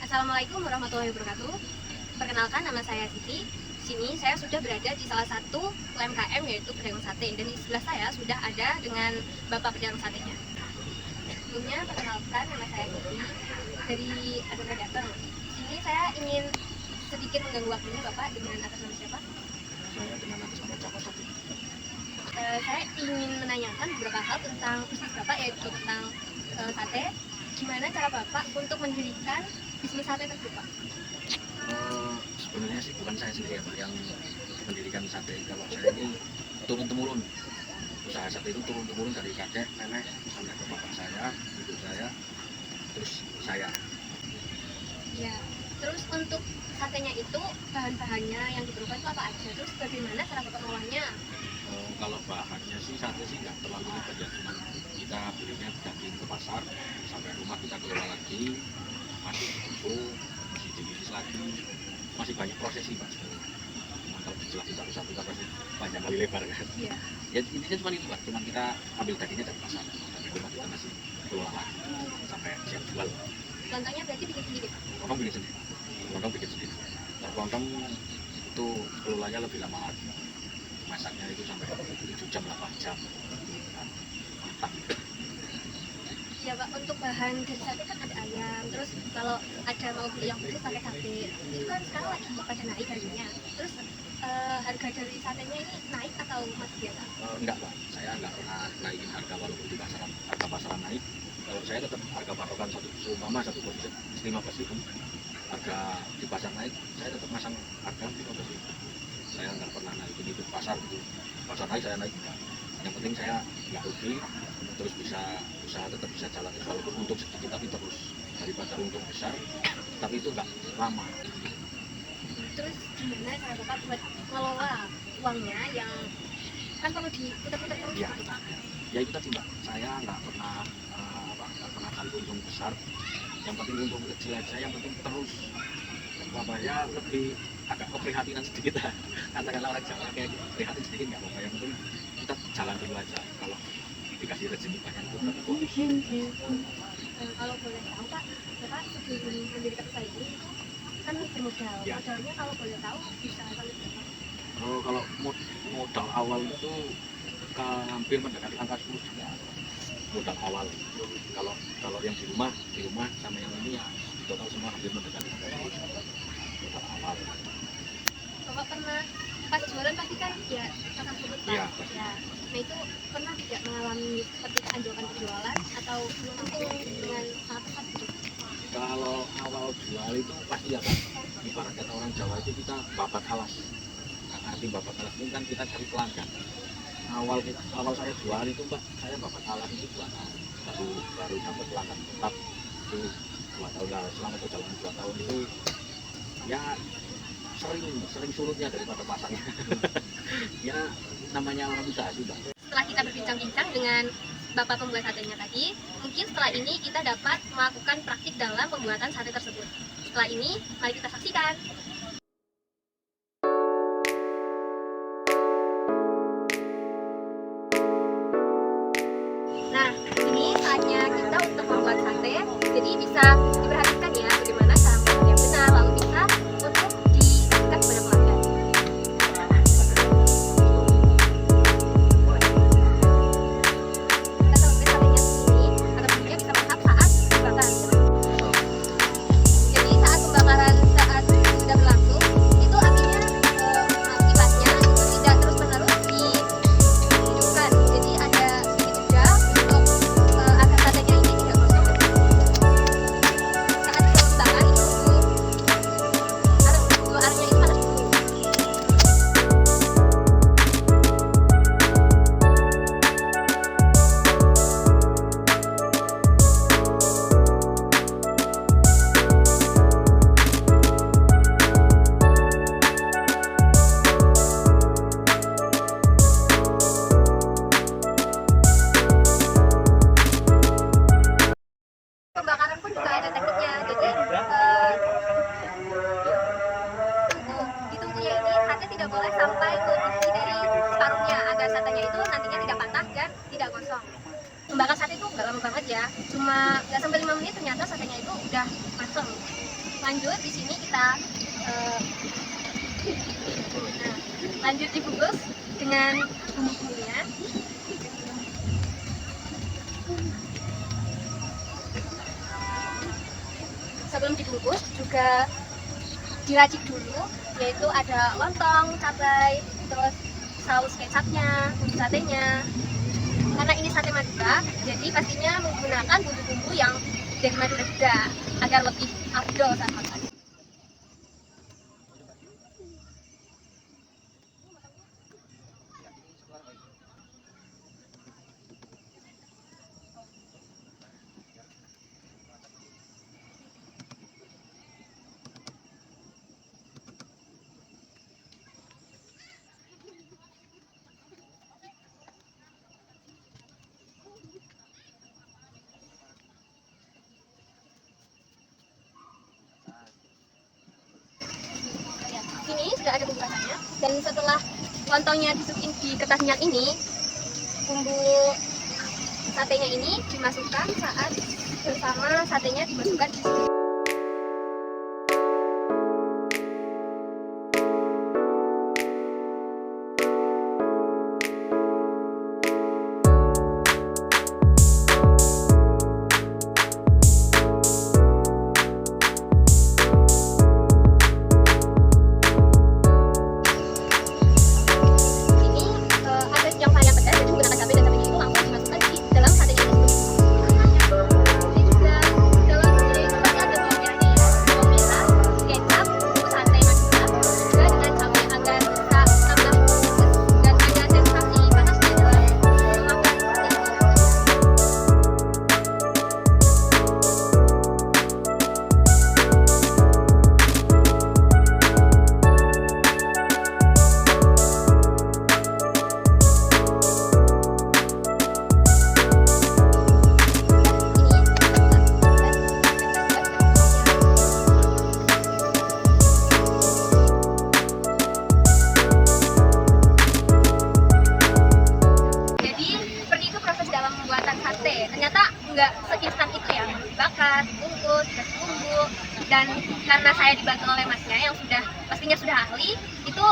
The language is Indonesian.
Assalamualaikum warahmatullahi wabarakatuh. Perkenalkan, nama saya Siti. Di sini saya sudah berada di salah satu UMKM, yaitu pedagang sate, dan di sebelah saya sudah ada dengan Bapak pedagang satenya. Sebelumnya perkenalkan, nama saya Siti dari Agama Datang. Di sini saya ingin sedikit mengganggu waktunya Bapak dengan atas nama siapa? Saya dengan atas nama Joko Sati. Saya ingin menanyakan beberapa hal tentang bisnis Bapak, yaitu tentang sate. Gimana cara Bapak untuk mendirikan bisnis sate tersebut, Pak? Sebenarnya sih bukan saya sendiri ya, Pak, yang mendirikan sate. Kalau saya ini turun-temurun. Usaha sate itu turun-temurun dari kakek, nenek, sampai ke bapak saya, ibu saya, terus saya. Ya, terus untuk satenya itu bahan-bahannya yang diperlukan itu apa aja? Terus bagaimana cara Bapak mengolahnya? Kalau bahannya sih sate sih nggak terlalu ribet ya, cuma kita belinya daging ke pasar, sampai rumah kita kelola lagi, masih susu, masih diiris lagi, masih banyak proses sih Pak sebenarnya. Cuma kalau dijelasin satu-satu kita pasti panjang kali lebar kan. Iya. Ya intinya cuma itu Pak, cuma kita ambil dagingnya dari pasar, sampai rumah kita masih kelola lagi, sampai siap jual. Contohnya berarti bikin sendiri, Pak? Lontong bikin sendiri, lontong bikin sendiri. Kalau lontong itu kelolanya lebih lama lagi. Masaknya itu sampai 7 jam, 8 jam. Mantap. Ya Pak, untuk bahan dari sate kan ada ayam, terus kalau ada mau beli yang khusus pakai sate, itu kan sekarang lagi pada naik harganya. Terus harga dari satenya ini naik atau masih biasa? Enggak Pak, saya enggak pernah naikin harga walaupun di pasaran, harga pasaran naik. Kalau saya tetap harga patokan satu porsi 15.000. Harga di pasar naik, saya tetap masang harga 15.000. Saya nggak pernah naikin itu pasar gitu. Pasar naik saya naik enggak. Yang penting saya nggak rugi, terus bisa usaha tetap bisa jalan walaupun untuk sedikit tapi terus, daripada untung besar tapi itu nggak lama. Terus gimana cara Bapak buat ngelola uangnya yang kan perlu diputar-putar terus? Ya, ya itu tadi Mbak, saya nggak pernah nggak pernah cari untung besar. Yang penting untung kecil aja, yang penting terus. Bapaknya lebih agak keprihatinan sedikit lah. Katakanlah orang Jawa kayak gitu, prihatin sedikit nggak apa-apa. Yang penting kita jalan dulu aja. Kalau dikasih rezeki banyak itu Kalau boleh tahu Pak, Bapak sebelum mendirikan usaha ini kan bermodal. Ya. Modalnya kalau boleh tahu bisa kali berapa? kalau modal awal itu hampir mendekati angka 10 juta modal awal. Kalau yang di rumah sama yang ini ya total semua hampir mendekati angka 10 juta modal awal. Bapak pernah pas jualan pasti kan ya sangat sulit Pak. Iya. Ya. Nah itu pernah tidak mengalami seperti keanjlokkan penjualan atau untung dengan sangat pesat gitu? Kalau awal jual itu pasti ya Pak, ibarat kata orang Jawa itu kita babat alas. Arti babat alas ini kan kita cari pelanggan. Awal saya jual itu Mbak, saya babat alas itu 2 tahun baru dapat pelanggan tetap itu 2 tahun lah. Selama perjalanan 2 tahun itu ya sering surutnya daripada pasarnya. Ya namanya orang usaha sih Mbak. Setelah kita berbincang-bincang dengan Bapak pembuat satenya tadi, mungkin setelah ini kita dapat melakukan praktik dalam pembuatan sate tersebut. Setelah ini, mari kita saksikan. Nah, ini saatnya kita untuk membuat sate. Jadi bisa diperhatikan ya bagaimana cara membuat yang benar, lalu bisa untuk diberikan kepada pelanggan. Kita tahu satenya segini, agar bumbunya bisa meresap saat dibakar. Jadi saat pembakaran sudah berlangsung, itu apinya kipasnya itu tidak terus-menerus dihidupkan. Jadi ada sedikit jeda untuk agar satenya ini tidak gosong. Saat dibakar itu arangnya itu panas dulu. Pembakaran pun juga ada tekniknya. Jadi ditunggunya ini sate tidak boleh sampai melebihi dari separuhnya agar satenya itu nantinya tidak patah dan tidak gosong. Membakar sate itu nggak lama banget ya, cuma nggak sampai 5 menit ternyata satenya itu udah mateng. Lanjut di sini kita lanjut dibungkus dengan bumbu-bumbunya. Sebelum dibungkus juga diracik dulu, yaitu ada lontong, cabai, terus saus kecapnya, bumbu satenya. Karena ini sate Madura, jadi pastinya menggunakan bumbu-bumbu yang dari Madura juga agar lebih afdol saat makan. Ini sudah ada bumbu rasanya, dan setelah lontongnya dimasukin di kertas minyak ini, bumbu satenya ini dimasukkan saat bersama satenya dimasukkan di sini. Ternyata nggak seinstan itu ya, dibakar, dibungkus, dikasih bumbu. Dan karena saya dibantu oleh masnya yang pastinya sudah ahli, itu